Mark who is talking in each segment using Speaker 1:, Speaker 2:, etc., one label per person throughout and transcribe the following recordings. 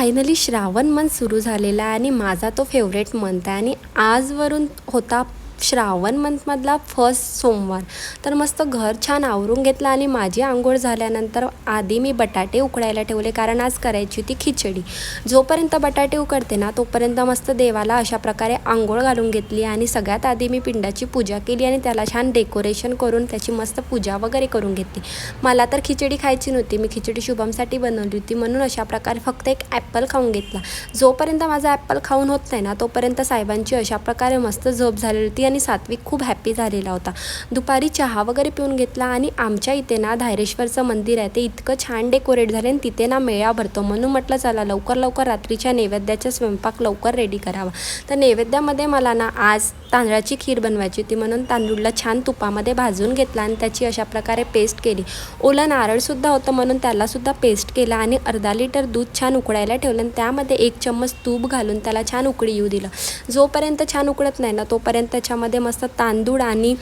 Speaker 1: Finally Shravan month सुरू झालेला आहे आणि माझा तो फेवरेट मंथ आहे आणि आजवरून होता श्रावण मंथमधला फर्स्ट सोमवार. तर मस्त घर छान आवरून घेतलं आणि माझी आंघोळ झाल्यानंतर आधी मी बटाटे उकडायला ठेवले, कारण आज करायची होती खिचडी. जोपर्यंत बटाटे उकडते ना तोपर्यंत मस्त देवाला अशा प्रकारे आंघोळ घालून घेतली आणि सगळ्यात आधी मी पिंडाची पूजा केली आणि त्याला छान डेकोरेशन करून त्याची मस्त पूजा वगैरे करून घेतली. मला तर खिचडी खायची नव्हती, मी खिचडी शुभमसाठी बनवली होती, म्हणून अशा प्रकारे फक्त एक ॲपल खाऊन घेतला. जोपर्यंत माझा ॲपल खाऊन होत नाही ना तोपर्यंत साहेबांची अशा प्रकारे मस्त झोप झालेली होती आणि सात्विक खूप हॅप्पी झालेला होता. दुपारी चहा वगैरे पिऊन घेतला आणि आमच्या इथे ना धायरेश्वरचं मंदिर आहे, ते इतकं छान डेकोरेट झाले आणि तिथे ना मेळा भरतो, म्हणून म्हटलं चला लवकर रात्रीच्या नैवेद्याचा स्वयंपाक लवकर रेडी करावा. तर नैवेद्यामध्ये मला ना आज तांदळाची खीर बनवायची होती, म्हणून तांदूळला छान तुपामध्ये भाजून घेतला आणि त्याची अशा प्रकारे पेस्ट केली. ओलं नारळसुद्धा होतं म्हणून त्यालासुद्धा पेस्ट केला आणि अर्धा लिटर दूध छान उकळायला ठेवलं आणि त्यामध्ये 1 चम्मच तूप घालून त्याला छान उकळी येऊ दिलं. जोपर्यंत छान उकळत नाही ना तोपर्यंत त्याच्यामध्ये मस्त तांदूळ आणि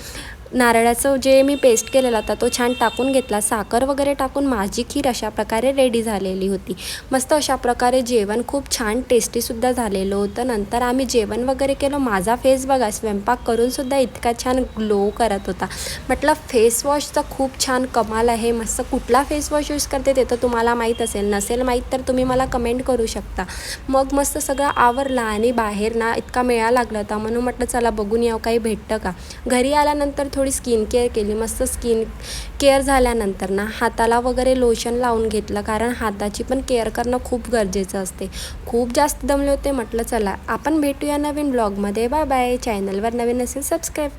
Speaker 1: नारळाचं जे मी पेस्ट केलेला होता तो छान टाकून घेतला. साखर वगैरे टाकून माझी खीर अशा प्रकारे रेडी झालेली होती. मस्त अशा प्रकारे जेवण खूप छान टेस्टीसुद्धा झालेलं होतं. नंतर आम्ही जेवण वगैरे केलं. माझा फेस बघा स्वयंपाक करूनसुद्धा इतका छान ग्लो करत होता. म्हटलं फेसवॉशचा खूप छान कमाल आहे. मस्त कुठला फेसवॉश यूज करते ते तर तुम्हाला माहीत असेल, नसेल माहीत तर तुम्ही मला कमेंट करू शकता. मग मस्त सगळं आवरला आणि बाहेर ना इतका मेळा लागला होता, म्हणून म्हटलं चला बघून यावं काही भेटतं का. घरी आल्यानंतर थोडी स्किन केअर केली. मस्त स्किन केअर झाल्यानंतर ना हाताला वगैरे लोशन लावून घेतलं, कारण हाताची पण केअर करणं खूप गरजेचं असते. खूप जास्त दमले होते. म्हटलं चला आपण भेटूया नवीन ब्लॉगमध्ये. Bye bye. चॅनलवर नवीन असेल सबस्क्राईब